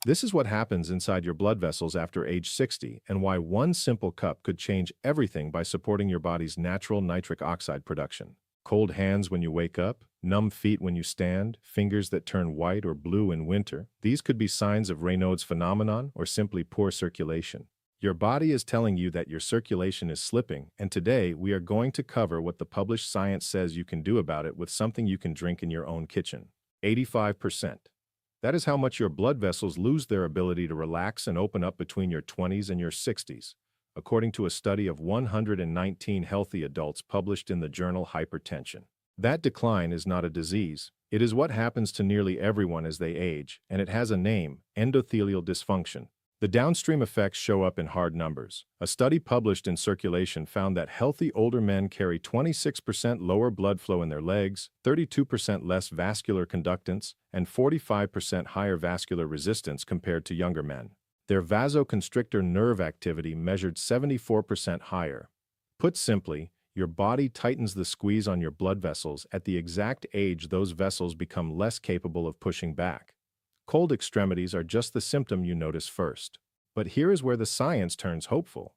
This is what happens inside your blood vessels after age 60 and why one simple cup could change everything by supporting your body's natural nitric oxide production. Cold hands when you wake up, numb feet when you stand, fingers that turn white or blue in winter. These could be signs of Raynaud's phenomenon or simply poor circulation. Your body is telling you that your circulation is slipping, and today we are going to cover what the published science says you can do about it with something you can drink in your own kitchen. 85%. That is how much your blood vessels lose their ability to relax and open up between your 20s and your 60s, according to a study of 119 healthy adults published in the journal Hypertension. That decline is not a disease. It is what happens to nearly everyone as they age, and it has a name: endothelial dysfunction. The downstream effects show up in hard numbers. A study published in Circulation found that healthy older men carry 26% lower blood flow in their legs, 32% less vascular conductance, and 45% higher vascular resistance compared to younger men. Their vasoconstrictor nerve activity measured 74% higher. Put simply, your body tightens the squeeze on your blood vessels at the exact age those vessels become less capable of pushing back. Cold extremities are just the symptom you notice first. But here is where the science turns hopeful.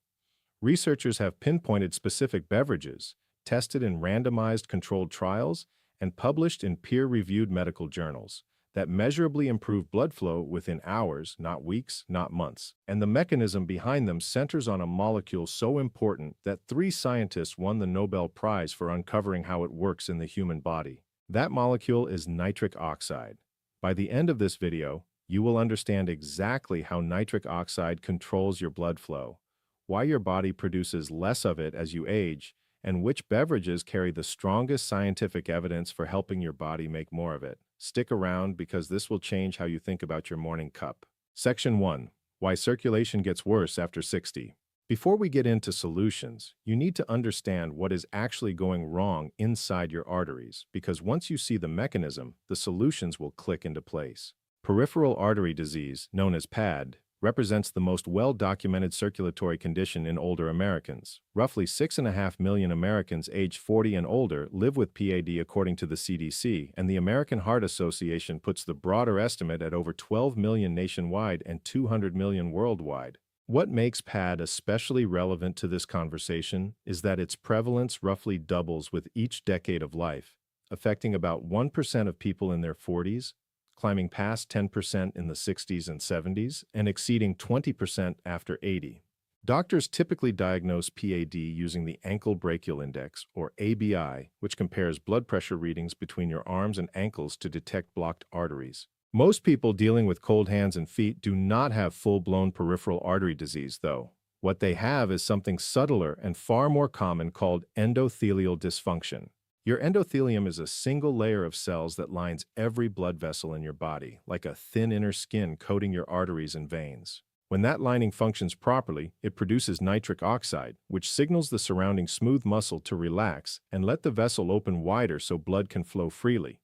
Researchers have pinpointed specific beverages, tested in randomized controlled trials, and published in peer-reviewed medical journals that measurably improve blood flow within hours, not weeks, not months. And the mechanism behind them centers on a molecule so important that 3 scientists won the Nobel Prize for uncovering how it works in the human body. That molecule is nitric oxide. By the end of this video, you will understand exactly how nitric oxide controls your blood flow, why your body produces less of it as you age, and which beverages carry the strongest scientific evidence for helping your body make more of it. Stick around because this will change how you think about your morning cup. Section 1. Why circulation gets worse after 60. Before we get into solutions, you need to understand what is actually going wrong inside your arteries, because once you see the mechanism, the solutions will click into place. Peripheral artery disease, known as PAD, represents the most well-documented circulatory condition in older Americans. Roughly 6.5 million Americans aged 40 and older live with PAD according to the CDC, and the American Heart Association puts the broader estimate at over 12 million nationwide and 200 million worldwide. What makes PAD especially relevant to this conversation is that its prevalence roughly doubles with each decade of life, affecting about 1% of people in their 40s, climbing past 10% in the 60s and 70s, and exceeding 20% after 80. Doctors typically diagnose PAD using the ankle brachial index, or ABI, which compares blood pressure readings between your arms and ankles to detect blocked arteries. Most people dealing with cold hands and feet do not have full-blown peripheral artery disease, though. What they have is something subtler and far more common called endothelial dysfunction. Your endothelium is a single layer of cells that lines every blood vessel in your body, like a thin inner skin coating your arteries and veins. When that lining functions properly, it produces nitric oxide, which signals the surrounding smooth muscle to relax and let the vessel open wider so blood can flow freely.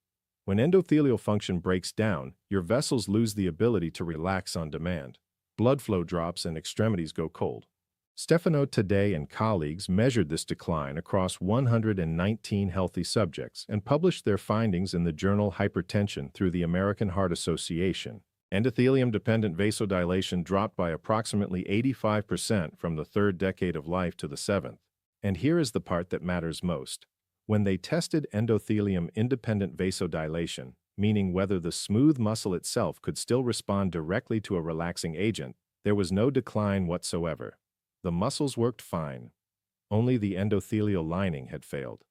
When endothelial function breaks down, your vessels lose the ability to relax on demand. Blood flow drops and extremities go cold. Stefano Taddei and colleagues measured this decline across 119 healthy subjects and published their findings in the journal Hypertension through the American Heart Association. Endothelium-dependent vasodilation dropped by approximately 85% from the 3rd decade of life to the 7th. And here is the part that matters most. When they tested endothelium-independent vasodilation, meaning whether the smooth muscle itself could still respond directly to a relaxing agent, there was no decline whatsoever. The muscles worked fine. Only the endothelial lining had failed.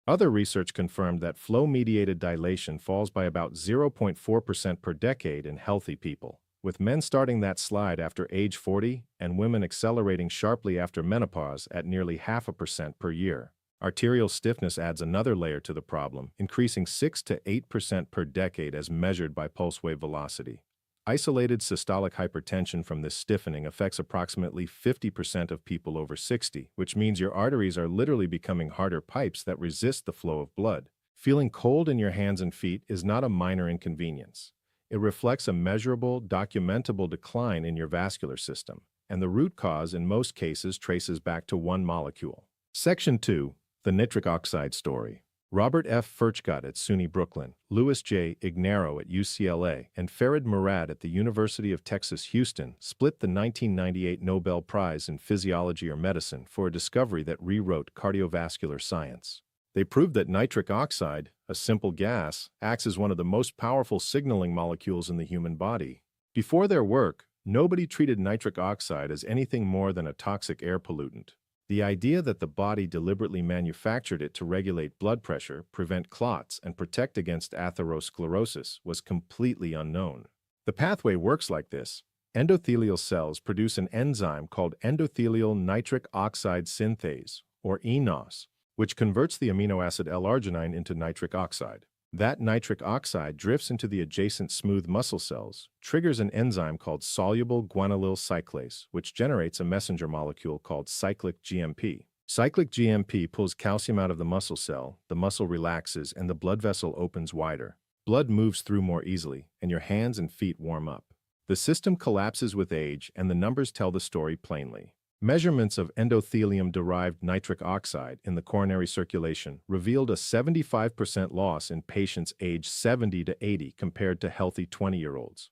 Other research confirmed that flow-mediated dilation falls by about 0.4% per decade in healthy people, with men starting that slide after age 40 and women accelerating sharply after menopause at nearly 0.5% per year. Arterial stiffness adds another layer to the problem, increasing 6 to 8% per decade as measured by pulse wave velocity. Isolated systolic hypertension from this stiffening affects approximately 50% of people over 60, which means your arteries are literally becoming harder pipes that resist the flow of blood. Feeling cold in your hands and feet is not a minor inconvenience. It reflects a measurable, documentable decline in your vascular system, and the root cause in most cases traces back to one molecule. Section 2. The nitric oxide story. Robert F. Furchgott at SUNY Brooklyn, Louis J. Ignarro at UCLA, and Farid Murad at the University of Texas Houston split the 1998 Nobel Prize in Physiology or Medicine for a discovery that rewrote cardiovascular science. They proved that nitric oxide, a simple gas, acts as one of the most powerful signaling molecules in the human body. Before their work, nobody treated nitric oxide as anything more than a toxic air pollutant. The idea that the body deliberately manufactured it to regulate blood pressure, prevent clots, and protect against atherosclerosis was completely unknown. The pathway works like this. Endothelial cells produce an enzyme called endothelial nitric oxide synthase, or eNOS, which converts the amino acid L-arginine into nitric oxide. That nitric oxide drifts into the adjacent smooth muscle cells, triggers an enzyme called soluble guanylyl cyclase, which generates a messenger molecule called cyclic GMP. Cyclic GMP pulls calcium out of the muscle cell, the muscle relaxes, and the blood vessel opens wider. Blood moves through more easily, and your hands and feet warm up. The system collapses with age, and the numbers tell the story plainly. Measurements of endothelium-derived nitric oxide in the coronary circulation revealed a 75% loss in patients aged 70 to 80 compared to healthy 20-year-olds.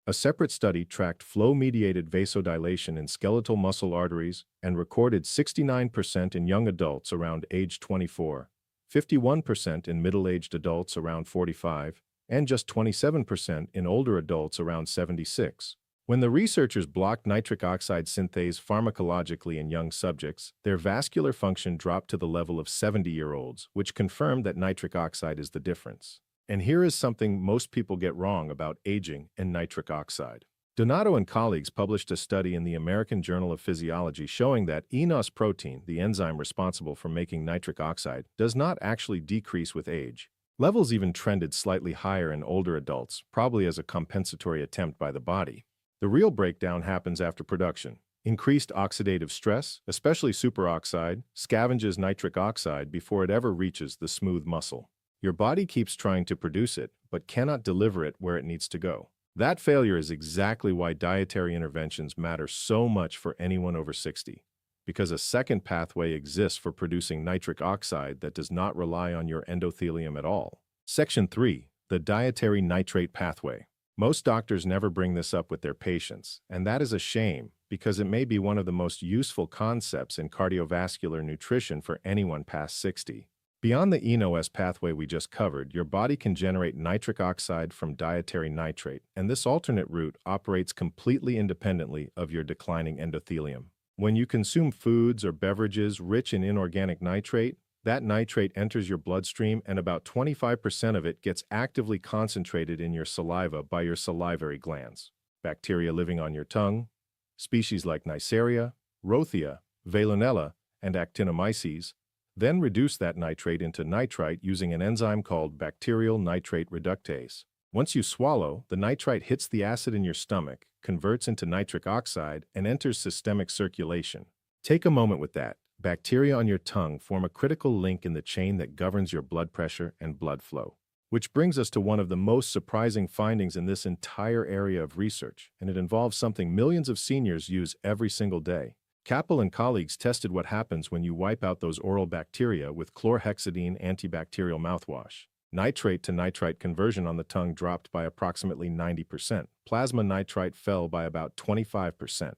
A separate study tracked flow-mediated vasodilation in skeletal muscle arteries and recorded 69% in young adults around age 24, 51% in middle-aged adults around 45, and just 27% in older adults around 76. When the researchers blocked nitric oxide synthase pharmacologically in young subjects, their vascular function dropped to the level of 70-year-olds, which confirmed that nitric oxide is the difference. And here is something most people get wrong about aging and nitric oxide. Donato and colleagues published a study in the American Journal of Physiology showing that eNOS protein, the enzyme responsible for making nitric oxide, does not actually decrease with age. Levels even trended slightly higher in older adults, probably as a compensatory attempt by the body. The real breakdown happens after production. Increased oxidative stress, especially superoxide, scavenges nitric oxide before it ever reaches the smooth muscle. Your body keeps trying to produce it, but cannot deliver it where it needs to go. That failure is exactly why dietary interventions matter so much for anyone over 60, because a second pathway exists for producing nitric oxide that does not rely on your endothelium at all. Section 3. The dietary nitrate pathway. Most doctors never bring this up with their patients, and that is a shame because it may be one of the most useful concepts in cardiovascular nutrition for anyone past 60. Beyond the eNOS pathway we just covered, your body can generate nitric oxide from dietary nitrate, and this alternate route operates completely independently of your declining endothelium. When you consume foods or beverages rich in inorganic nitrate, that nitrate enters your bloodstream and about 25% of it gets actively concentrated in your saliva by your salivary glands. Bacteria living on your tongue, species like Neisseria, Rothia, Veillonella, and Actinomyces, then reduce that nitrate into nitrite using an enzyme called bacterial nitrate reductase. Once you swallow, the nitrite hits the acid in your stomach, converts into nitric oxide, and enters systemic circulation. Take a moment with that. Bacteria on your tongue form a critical link in the chain that governs your blood pressure and blood flow. Which brings us to one of the most surprising findings in this entire area of research, and it involves something millions of seniors use every single day. Capel and colleagues tested what happens when you wipe out those oral bacteria with chlorhexidine antibacterial mouthwash. Nitrate to nitrite conversion on the tongue dropped by approximately 90%. Plasma nitrite fell by about 25%.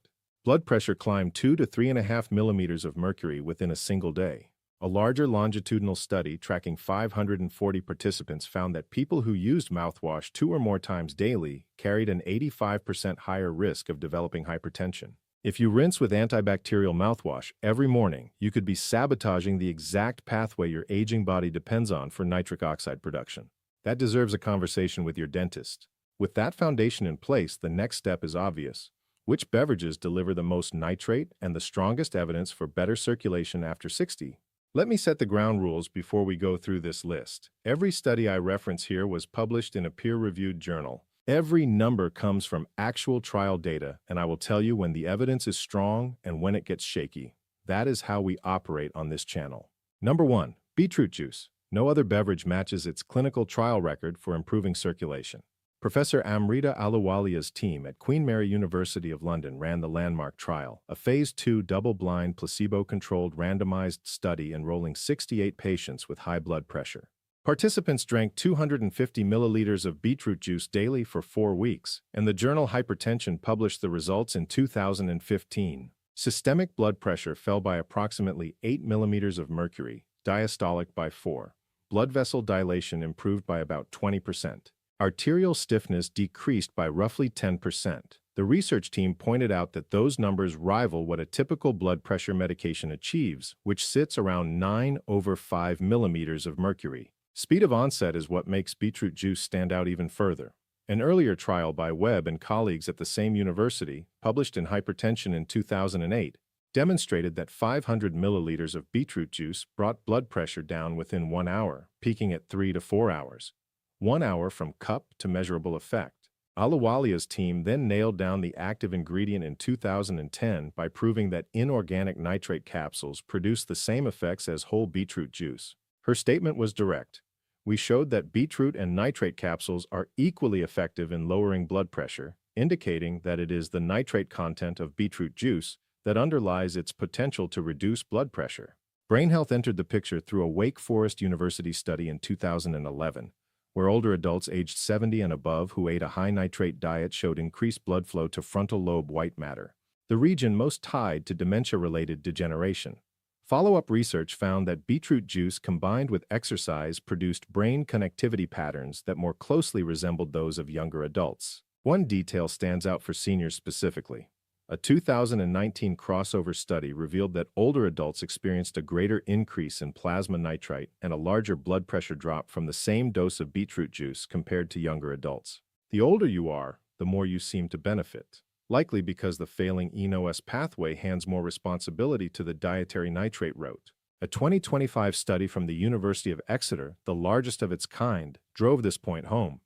Blood pressure climbed 2 to 3.5 millimeters of mercury within a single day. A larger longitudinal study tracking 540 participants found that people who used mouthwash 2 or more times daily carried an 85% higher risk of developing hypertension. If you rinse with antibacterial mouthwash every morning, you could be sabotaging the exact pathway your aging body depends on for nitric oxide production. That deserves a conversation with your dentist. With that foundation in place, the next step is obvious. Which beverages deliver the most nitrate and the strongest evidence for better circulation after 60? Let me set the ground rules before we go through this list. Every study I reference here was published in a peer-reviewed journal. Every number comes from actual trial data, and I will tell you when the evidence is strong and when it gets shaky. That is how we operate on this channel. Number 1. Beetroot juice. No other beverage matches its clinical trial record for improving circulation. Professor Amrita Ahluwalia's team at Queen Mary University of London ran the landmark trial, a Phase 2 double-blind, placebo-controlled randomized study enrolling 68 patients with high blood pressure. Participants drank 250 milliliters of beetroot juice daily for 4 weeks, and the journal Hypertension published the results in 2015. Systemic blood pressure fell by approximately 8 millimeters of mercury, diastolic by 4. Blood vessel dilation improved by about 20%. Arterial stiffness decreased by roughly 10%. The research team pointed out that those numbers rival what a typical blood pressure medication achieves, which sits around 9/5 millimeters of mercury. Speed of onset is what makes beetroot juice stand out even further. An earlier trial by Webb and colleagues at the same university, published in Hypertension in 2008, demonstrated that 500 milliliters of beetroot juice brought blood pressure down within 1 hour, peaking at 3 to 4 hours. 1 hour from cup to measurable effect. Ahluwalia's team then nailed down the active ingredient in 2010 by proving that inorganic nitrate capsules produce the same effects as whole beetroot juice. Her statement was direct. We showed that beetroot and nitrate capsules are equally effective in lowering blood pressure, indicating that it is the nitrate content of beetroot juice that underlies its potential to reduce blood pressure. Brain health entered the picture through a Wake Forest University study in 2011, where older adults aged 70 and above who ate a high-nitrate diet showed increased blood flow to frontal lobe white matter, the region most tied to dementia-related degeneration. Follow-up research found that beetroot juice combined with exercise produced brain connectivity patterns that more closely resembled those of younger adults. One detail stands out for seniors specifically. A 2019 crossover study revealed that older adults experienced a greater increase in plasma nitrite and a larger blood pressure drop from the same dose of beetroot juice compared to younger adults. The older you are, the more you seem to benefit, likely because the failing ENOS pathway hands more responsibility to the dietary nitrate route. A 2025 study from the University of Exeter, the largest of its kind, drove this point home.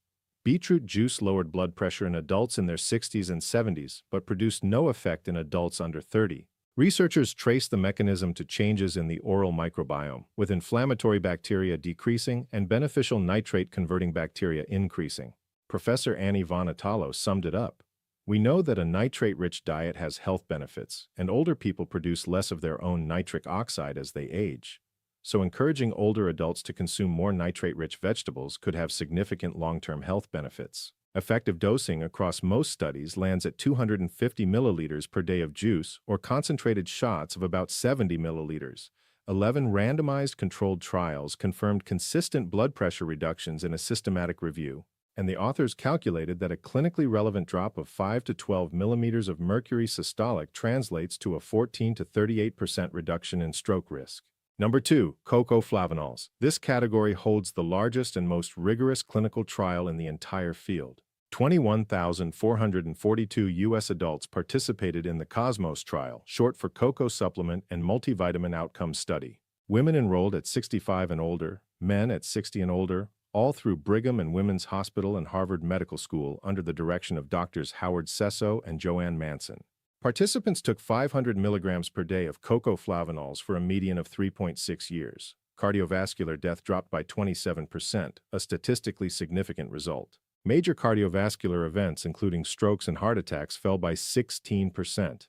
Beetroot juice lowered blood pressure in adults in their 60s and 70s, but produced no effect in adults under 30. Researchers traced the mechanism to changes in the oral microbiome, with inflammatory bacteria decreasing and beneficial nitrate-converting bacteria increasing. Professor Annie von Italo summed it up. We know that a nitrate-rich diet has health benefits, and older people produce less of their own nitric oxide as they age. So encouraging older adults to consume more nitrate-rich vegetables could have significant long-term health benefits. Effective dosing across most studies lands at 250 milliliters per day of juice or concentrated shots of about 70 milliliters. 11 randomized controlled trials confirmed consistent blood pressure reductions in a systematic review, and the authors calculated that a clinically relevant drop of 5 to 12 millimeters of mercury systolic translates to a 14 to 38% reduction in stroke risk. Number 2, cocoa flavanols. This category holds the largest and most rigorous clinical trial in the entire field. 21,442 U.S. adults participated in the Cosmos trial, short for Cocoa Supplement and Multivitamin Outcome Study. Women enrolled at 65 and older, men at 60 and older, all through Brigham and Women's Hospital and Harvard Medical School under the direction of Drs. Howard Sesso and Joanne Manson. Participants took 500 milligrams per day of cocoa flavanols for a median of 3.6 years. Cardiovascular death dropped by 27%, a statistically significant result. Major cardiovascular events, including strokes and heart attacks, fell by 16%.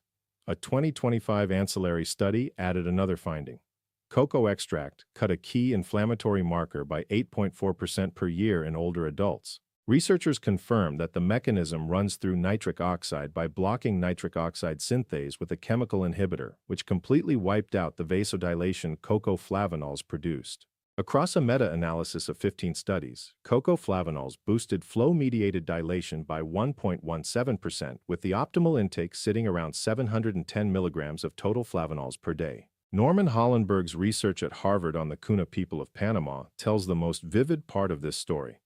A 2025 ancillary study added another finding. Cocoa extract cut a key inflammatory marker by 8.4% per year in older adults. Researchers confirmed that the mechanism runs through nitric oxide by blocking nitric oxide synthase with a chemical inhibitor, which completely wiped out the vasodilation cocoa flavanols produced. Across a meta-analysis of 15 studies, cocoa flavanols boosted flow-mediated dilation by 1.17%, with the optimal intake sitting around 710 milligrams of total flavanols per day. Norman Hollenberg's research at Harvard on the Kuna people of Panama tells the most vivid part of this story.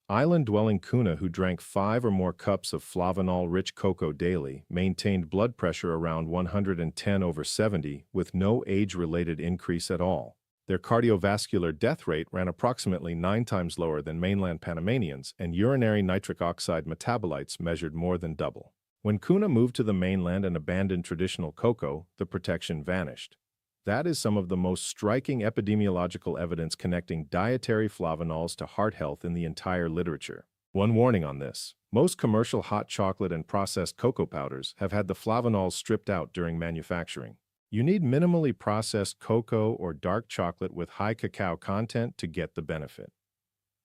Island-dwelling Kuna who drank 5 or more cups of flavanol-rich cocoa daily maintained blood pressure around 110/70 with no age-related increase at all. Their cardiovascular death rate ran approximately 9 times lower than mainland Panamanians, and urinary nitric oxide metabolites measured more than double. When Kuna moved to the mainland and abandoned traditional cocoa, the protection vanished. That is some of the most striking epidemiological evidence connecting dietary flavanols to heart health in the entire literature. One warning on this. Most commercial hot chocolate and processed cocoa powders have had the flavanols stripped out during manufacturing. You need minimally processed cocoa or dark chocolate with high cacao content to get the benefit.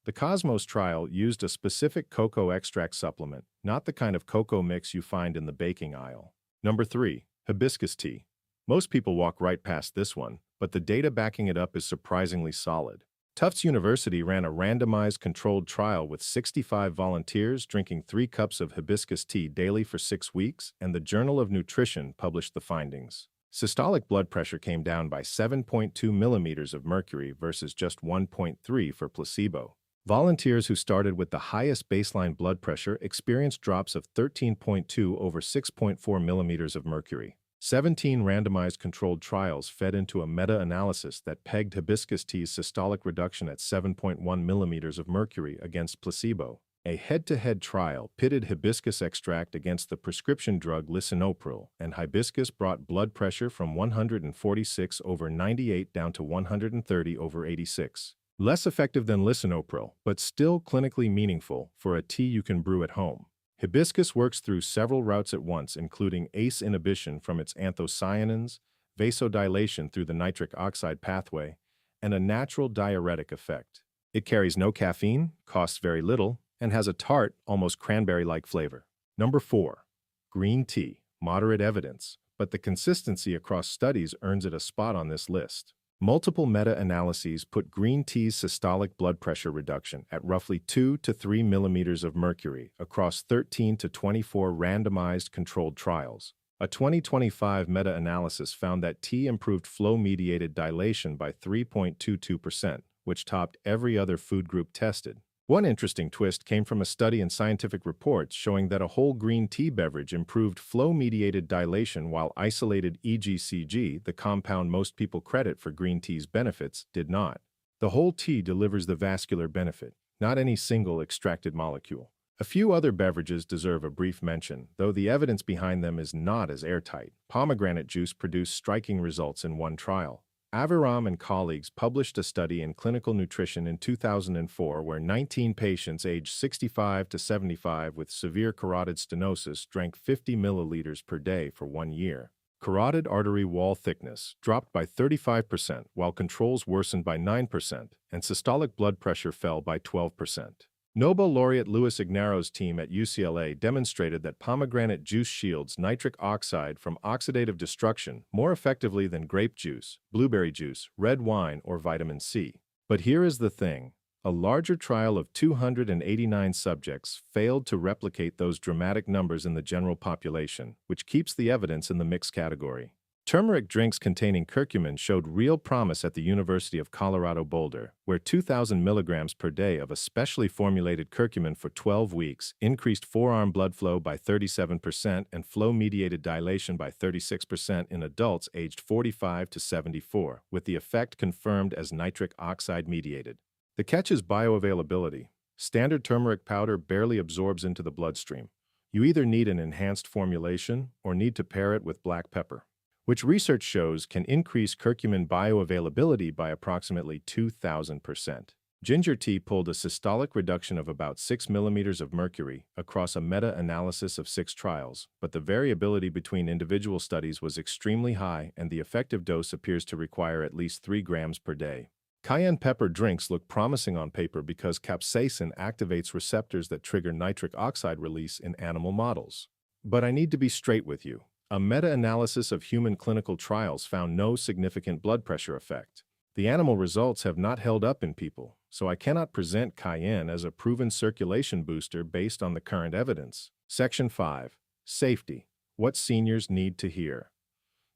The Cosmos trial used a specific cocoa extract supplement, not the kind of cocoa mix you find in the baking aisle. Number 3. Hibiscus tea. Most people walk right past this one, but the data backing it up is surprisingly solid. Tufts University ran a randomized controlled trial with 65 volunteers drinking 3 cups of hibiscus tea daily for 6 weeks, and the Journal of Nutrition published the findings. Systolic blood pressure came down by 7.2 mmHg of mercury versus just 1.3 for placebo. Volunteers who started with the highest baseline blood pressure experienced drops of 13.2 over 6.4 mmHg of mercury. 17 randomized controlled trials fed into a meta-analysis that pegged hibiscus tea's systolic reduction at 7.1 mmHg of mercury against placebo. A head-to-head trial pitted hibiscus extract against the prescription drug lisinopril, and hibiscus brought blood pressure from 146 over 98 down to 130 over 86. Less effective than lisinopril, but still clinically meaningful for a tea you can brew at home. Hibiscus works through several routes at once, including ACE inhibition from its anthocyanins, vasodilation through the nitric oxide pathway, and a natural diuretic effect. It carries no caffeine, costs very little, and has a tart, almost cranberry-like flavor. Number 4. Green tea. Moderate evidence, but the consistency across studies earns it a spot on this list. Multiple meta-analyses put green tea's systolic blood pressure reduction at roughly 2 to 3 mmHg of mercury across 13 to 24 randomized controlled trials. A 2025 meta-analysis found that tea improved flow-mediated dilation by 3.22%, which topped every other food group tested. One interesting twist came from a study in Scientific Reports showing that a whole green tea beverage improved flow-mediated dilation while isolated EGCG, the compound most people credit for green tea's benefits, did not. The whole tea delivers the vascular benefit, not any single extracted molecule. A few other beverages deserve a brief mention, though the evidence behind them is not as airtight. Pomegranate juice produced striking results in one trial. Aviram and colleagues published a study in Clinical Nutrition in 2004 where 19 patients aged 65 to 75 with severe carotid stenosis drank 50 milliliters per day for 1 year. Carotid artery wall thickness dropped by 35% while controls worsened by 9%, and systolic blood pressure fell by 12%. Nobel laureate Luis Ignaro's team at UCLA demonstrated that pomegranate juice shields nitric oxide from oxidative destruction more effectively than grape juice, blueberry juice, red wine, or vitamin C. But here is the thing. A larger trial of 289 subjects failed to replicate those dramatic numbers in the general population, which keeps the evidence in the mixed category. Turmeric drinks containing curcumin showed real promise at the University of Colorado Boulder, where 2,000 milligrams per day of a specially formulated curcumin for 12 weeks increased forearm blood flow by 37% and flow-mediated dilation by 36% in adults aged 45 to 74, with the effect confirmed as nitric oxide-mediated. The catch is bioavailability. Standard turmeric powder barely absorbs into the bloodstream. You either need an enhanced formulation or need to pair it with black pepper, which research shows can increase curcumin bioavailability by approximately 2,000%. Ginger tea pulled a systolic reduction of about 6 mmHg of mercury across a meta-analysis of 6 trials, but the variability between individual studies was extremely high and the effective dose appears to require at least 3 grams per day. Cayenne pepper drinks look promising on paper because capsaicin activates receptors that trigger nitric oxide release in animal models. But I need to be straight with you. A meta-analysis of human clinical trials found no significant blood pressure effect. The animal results have not held up in people, so I cannot present cayenne as a proven circulation booster based on the current evidence. Section 5. Safety. What seniors need to hear.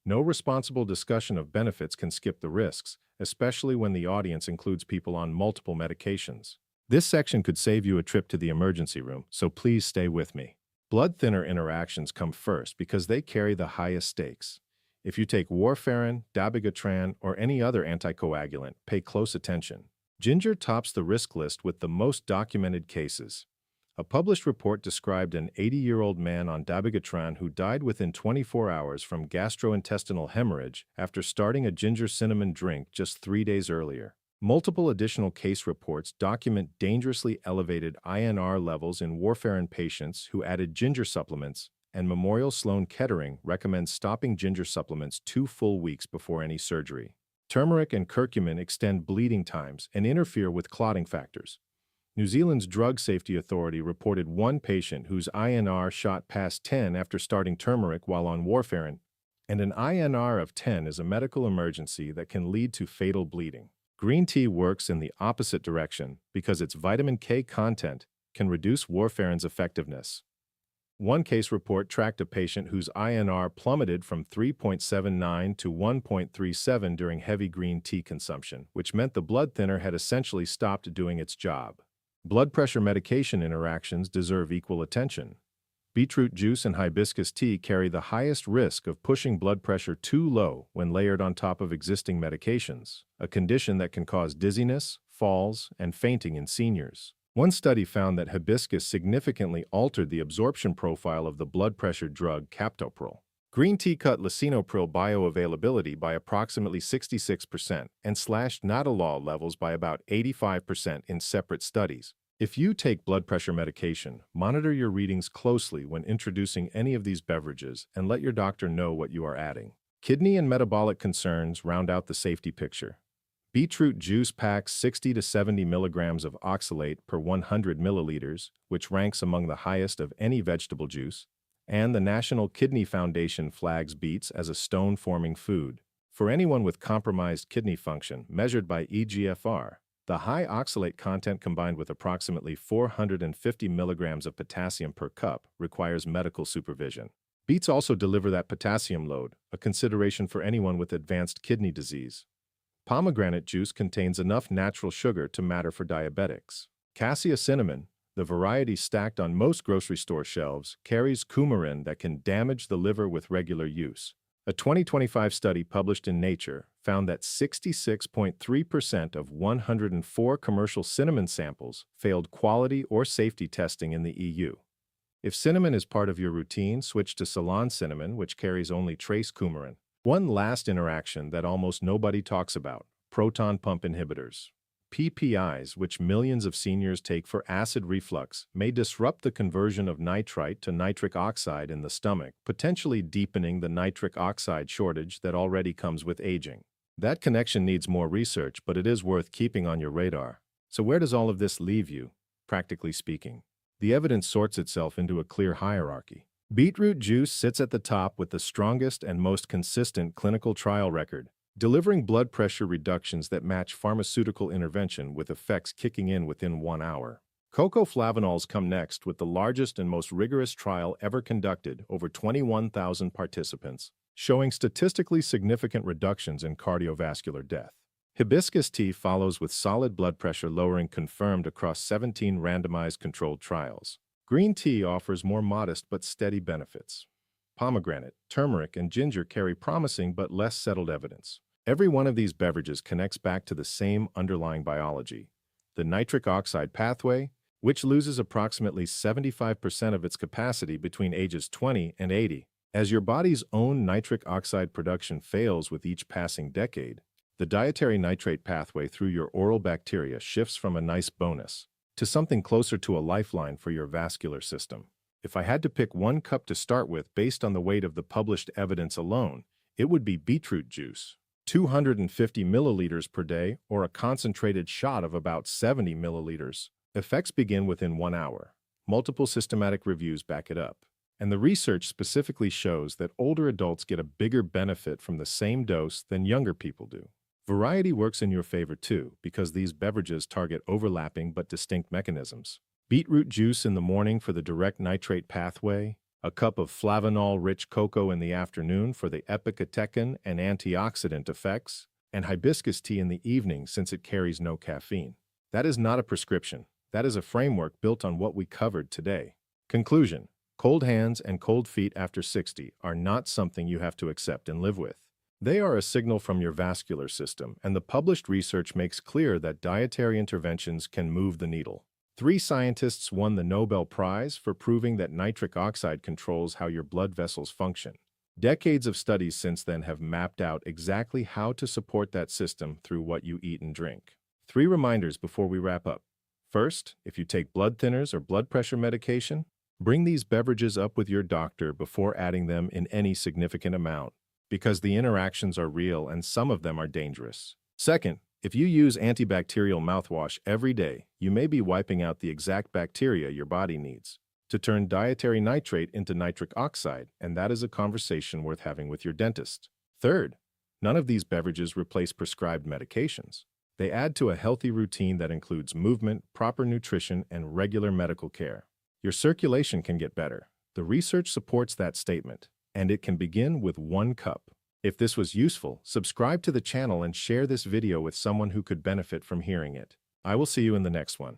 No responsible discussion of benefits can skip the risks, especially when the audience includes people on multiple medications. This section could save you a trip to the emergency room, so please stay with me. Blood thinner interactions come first because they carry the highest stakes. If you take warfarin, dabigatran, or any other anticoagulant, pay close attention. Ginger tops the risk list with the most documented cases. A published report described an 80-year-old man on dabigatran who died within 24 hours from gastrointestinal hemorrhage after starting a ginger cinnamon drink just 3 days earlier. Multiple additional case reports document dangerously elevated INR levels in warfarin patients who added ginger supplements, and Memorial Sloan Kettering recommends stopping ginger supplements 2 full weeks before any surgery. Turmeric and curcumin extend bleeding times and interfere with clotting factors. New Zealand's Drug Safety Authority reported one patient whose INR shot past 10 after starting turmeric while on warfarin, and an INR of 10 is a medical emergency that can lead to fatal bleeding. Green tea works in the opposite direction because its vitamin K content can reduce warfarin's effectiveness. One case report tracked a patient whose INR plummeted from 3.79 to 1.37 during heavy green tea consumption, which meant the blood thinner had essentially stopped doing its job. Blood pressure medication interactions deserve equal attention. Beetroot juice and hibiscus tea carry the highest risk of pushing blood pressure too low when layered on top of existing medications, a condition that can cause dizziness, falls, and fainting in seniors. One study found that hibiscus significantly altered the absorption profile of the blood pressure drug captopril. Green tea cut lisinopril bioavailability by approximately 66% and slashed nadolol levels by about 85% in separate studies. If you take blood pressure medication, monitor your readings closely when introducing any of these beverages and let your doctor know what you are adding. Kidney and metabolic concerns round out the safety picture. Beetroot juice packs 60 to 70 milligrams of oxalate per 100 milliliters, which ranks among the highest of any vegetable juice, and the National Kidney Foundation flags beets as a stone-forming food. For anyone with compromised kidney function, measured by eGFR, the high oxalate content combined with approximately 450 milligrams of potassium per cup requires medical supervision. Beets also deliver that potassium load, a consideration for anyone with advanced kidney disease. Pomegranate juice contains enough natural sugar to matter for diabetics. Cassia cinnamon, the variety stacked on most grocery store shelves, carries coumarin that can damage the liver with regular use. A 2025 study published in Nature found that 66.3% of 104 commercial cinnamon samples failed quality or safety testing in the EU. If cinnamon is part of your routine, switch to Ceylon cinnamon, which carries only trace coumarin. One last interaction that almost nobody talks about: proton pump inhibitors. PPIs, which millions of seniors take for acid reflux, may disrupt the conversion of nitrite to nitric oxide in the stomach, potentially deepening the nitric oxide shortage that already comes with aging. That connection needs more research, but it is worth keeping on your radar. So where does all of this leave you, practically speaking? The evidence sorts itself into a clear hierarchy. Beetroot juice sits at the top with the strongest and most consistent clinical trial record, delivering blood pressure reductions that match pharmaceutical intervention with effects kicking in within 1 hour. Cocoa flavanols come next with the largest and most rigorous trial ever conducted, over 21,000 participants, showing statistically significant reductions in cardiovascular death. Hibiscus tea follows with solid blood pressure lowering confirmed across 17 randomized controlled trials. Green tea offers more modest but steady benefits. Pomegranate, turmeric, and ginger carry promising but less settled evidence. Every one of these beverages connects back to the same underlying biology: the nitric oxide pathway, which loses approximately 75% of its capacity between ages 20 and 80. As your body's own nitric oxide production fails with each passing decade, the dietary nitrate pathway through your oral bacteria shifts from a nice bonus to something closer to a lifeline for your vascular system. If I had to pick one cup to start with based on the weight of the published evidence alone, it would be beetroot juice. 250 milliliters per day, or a concentrated shot of about 70 milliliters. Effects begin within 1 hour. Multiple systematic reviews back it up. And the research specifically shows that older adults get a bigger benefit from the same dose than younger people do. Variety works in your favor too, because these beverages target overlapping but distinct mechanisms. Beetroot juice in the morning for the direct nitrate pathway, a cup of flavanol-rich cocoa in the afternoon for the epicatechin and antioxidant effects, and hibiscus tea in the evening since it carries no caffeine. That is not a prescription. That is a framework built on what we covered today. Conclusion: cold hands and cold feet after 60 are not something you have to accept and live with. They are a signal from your vascular system, and the published research makes clear that dietary interventions can move the needle. 3 scientists won the Nobel Prize for proving that nitric oxide controls how your blood vessels function. Decades of studies since then have mapped out exactly how to support that system through what you eat and drink. 3 reminders before we wrap up. First, if you take blood thinners or blood pressure medication, bring these beverages up with your doctor before adding them in any significant amount, because the interactions are real and some of them are dangerous. Second, if you use antibacterial mouthwash every day, you may be wiping out the exact bacteria your body needs to turn dietary nitrate into nitric oxide, and that is a conversation worth having with your dentist. Third, none of these beverages replace prescribed medications. They add to a healthy routine that includes movement, proper nutrition, and regular medical care. Your circulation can get better. The research supports that statement, and it can begin with 1 cup. If this was useful, subscribe to the channel and share this video with someone who could benefit from hearing it. I will see you in the next one.